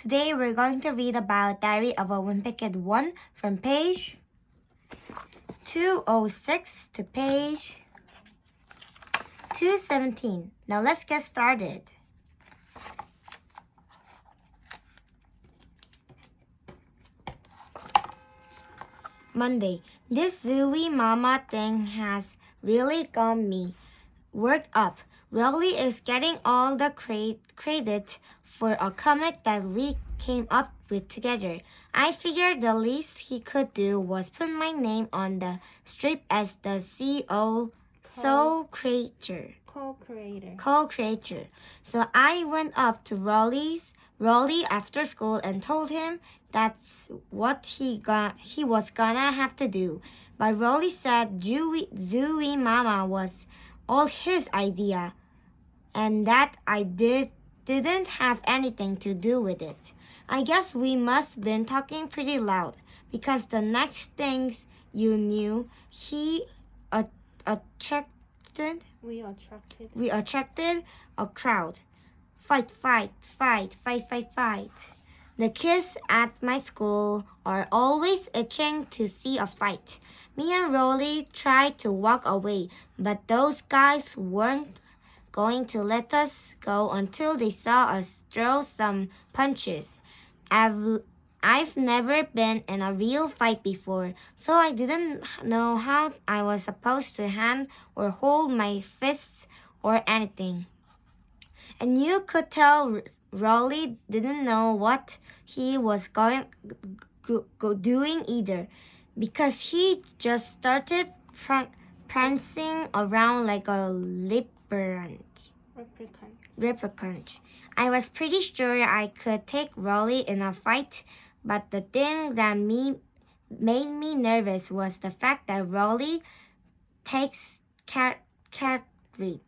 Today we're going to read about Diary of a Wimpy Kid 1 from page 206 to page 217. Now let's get started. Monday. This Zooey Mama thing has really got me worked up. Rolly is getting all the credit for a comic that we came up with together. I figured the least he could do was put my name on the strip as the co-creator. So I went up to Rolly after school and told him that's what he was gonna have to do. But Rolly said Zooey Mama was all his idea and that I didn't have anything to do with it. I guess we must been talking pretty loud because the next things you knew, we attracted a crowd. Fight. The kids at my school are always itching to see a fight. Me and Rolly tried to walk away, but those guys weren't going to let us go until they saw us throw some punches. I've never been in a real fight before, so I didn't know how I was supposed to hand or hold my fists or anything. And you could tell Rolly didn't know what he was doing either, because he just started prancing around like a replicant. I was pretty sure I could take Rolly in a fight, but the thing that made me nervous was the fact that Rolly takes charity.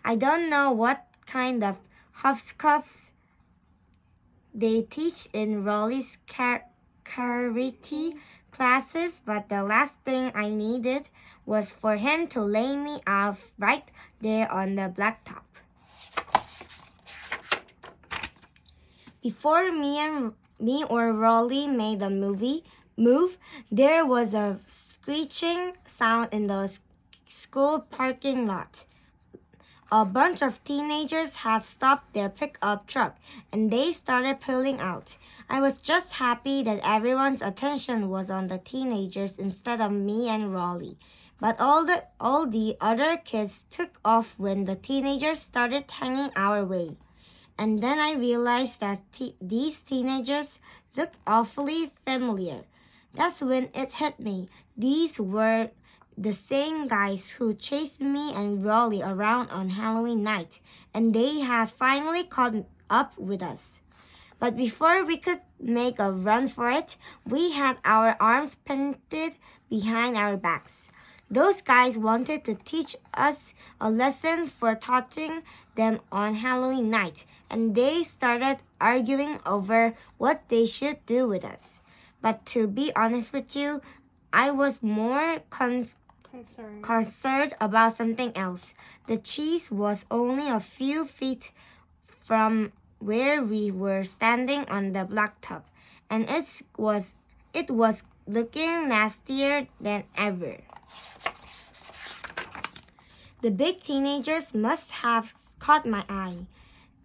I don't know what kind of huffscuffs they teach in Rolly's charity classes, but the last thing I needed was for him to lay me off right there on the blacktop. Before me or Rolly made a move, there was a screeching sound in the school parking lot. A bunch of teenagers had stopped their pickup truck and they started pulling out. I was just happy that everyone's attention was on the teenagers instead of me and Rolly. But all the other kids took off when the teenagers started hanging our way. And then I realized that these teenagers looked awfully familiar. That's when it hit me. These were the same guys who chased me and Rolly around on Halloween night, and they had finally caught up with us. But before we could make a run for it, we had our arms pinned behind our backs. Those guys wanted to teach us a lesson for taunting them on Halloween night, and they started arguing over what they should do with us. But to be honest with you, I was more concerned about something else. The cheese was only a few feet from where we were standing on the blacktop, and it was looking nastier than ever. The big teenagers must have caught my eye,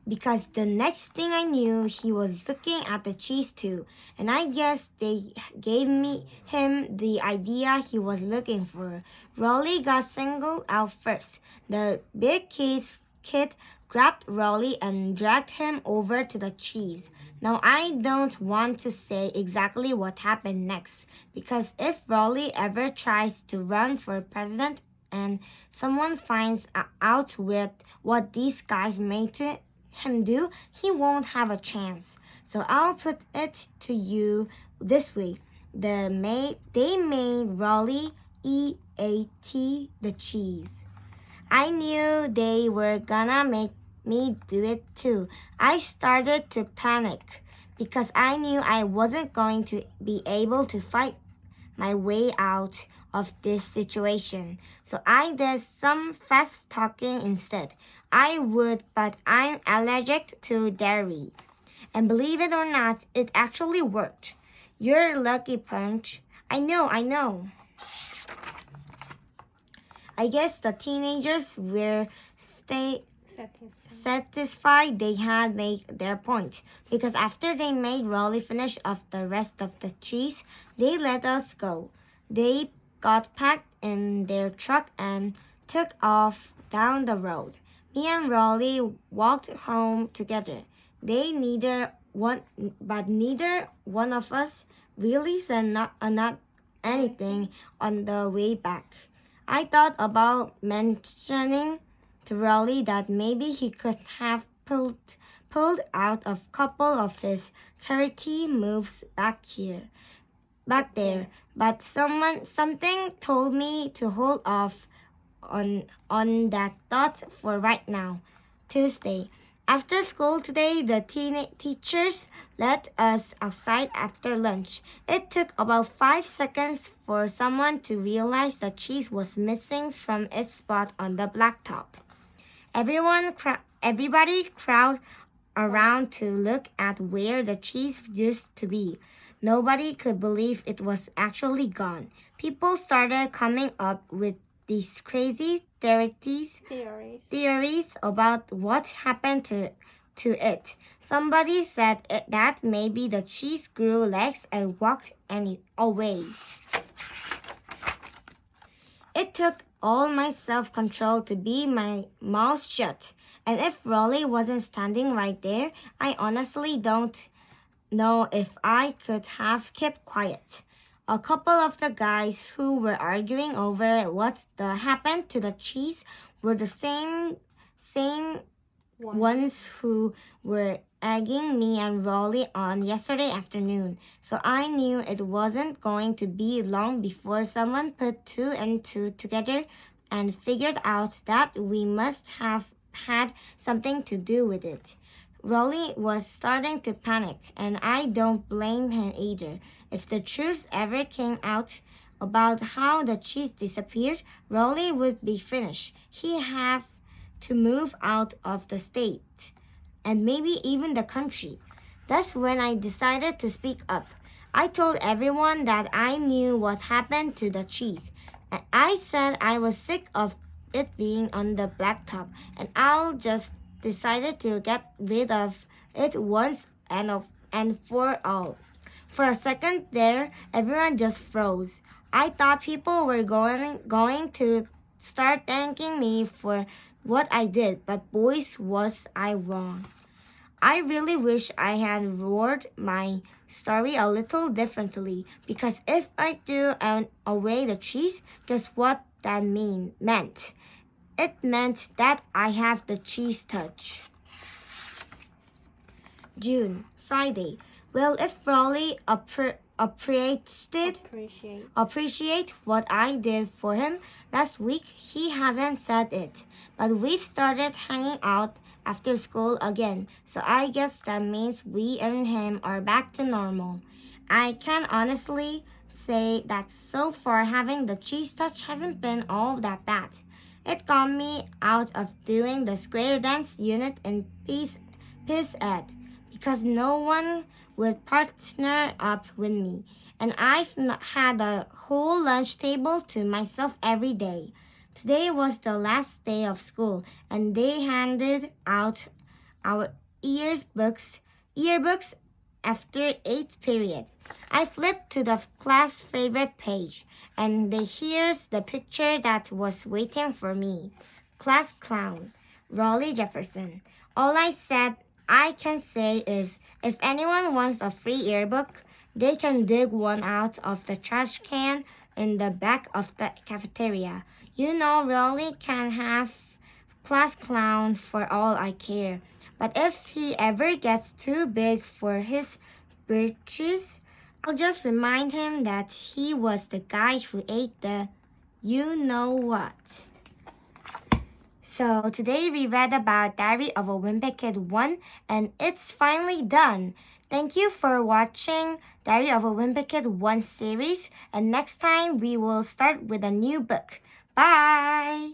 because the next thing I knew, he was looking at the cheese too, and I guess they gave him the idea he was looking for. Rolly got singled out first. The big kid grabbed Rolly and dragged him over to the cheese. Now I don't want to say exactly what happened next, because if Rolly ever tries to run for president and someone finds out with what these guys made to him do, he won't have a chance. So I'll put it to you this way. They made Rolly eat the cheese. I knew they were gonna make me do it too. I started to panic because I knew I wasn't going to be able to fight my way out of this situation. So I did some fast talking instead. I would, but I'm allergic to dairy. And believe it or not, it actually worked. You're lucky, Punch. I know. I guess the teenagers were satisfied they had made their point, because after they made Rolly finish off the rest of the cheese, they let us go. They got packed in their truck and took off down the road. Me and Rolly walked home together. Neither one of us really said not anything on the way back. I thought about mentioning to Raleigh that maybe he could have pulled out a couple of his karate moves back there, but something told me to hold off on that thought for right now. Tuesday. After school today, the teachers let us outside after lunch. It took about 5 seconds for someone to realize the cheese was missing from its spot on the blacktop. Everybody crowded around to look at where the cheese used to be. Nobody could believe it was actually gone. People started coming up with these crazy theories about what happened to it. Somebody said that maybe the cheese grew legs and walked away. It took all my self-control to be my mouth shut. And if Rolly wasn't standing right there, I honestly don't know if I could have kept quiet. A couple of the guys who were arguing over what happened to the cheese were the same ones who were egging me and Rolly on yesterday afternoon. So I knew it wasn't going to be long before someone put two and two together and figured out that we must have had something to do with it. Rolly was starting to panic, and I don't blame him either. If the truth ever came out about how the cheese disappeared, Rolly would be finished. He'd have to move out of the state, and maybe even the country. That's when I decided to speak up. I told everyone that I knew what happened to the cheese. And I said I was sick of it being on the blacktop, and I'll just decided to get rid of it once and for all. For a second there, everyone just froze. I thought people were going to start thanking me for what I did, but boys, was I wrong. I really wish I had worded my story a little differently, because if I threw away the cheese, guess what that meant? It meant that I have the cheese touch. June, Friday. Well, if Raleigh appreciate what I did for him last week, he hasn't said it. But we've started hanging out after school again, so I guess that means we and him are back to normal. I can honestly say that so far having the cheese touch hasn't been all that bad. It got me out of doing the square dance unit in Peace Ed, because no one would partner up with me, and I've had a whole lunch table to myself every day. Today was the last day of school, and they handed out our yearbooks after 8th period. I flipped to the class favorite page, and here's the picture that was waiting for me. Class clown, Raleigh Jefferson. All I can say is, if anyone wants a free yearbook, they can dig one out of the trash can in the back of the cafeteria. Raleigh can have class clown for all I care. But if he ever gets too big for his britches, I'll just remind him that he was the guy who ate the you-know-what. So today we read about Diary of a Wimpy Kid 1, and it's finally done. Thank you for watching Diary of a Wimpy Kid 1 series, and next time we will start with a new book. Bye!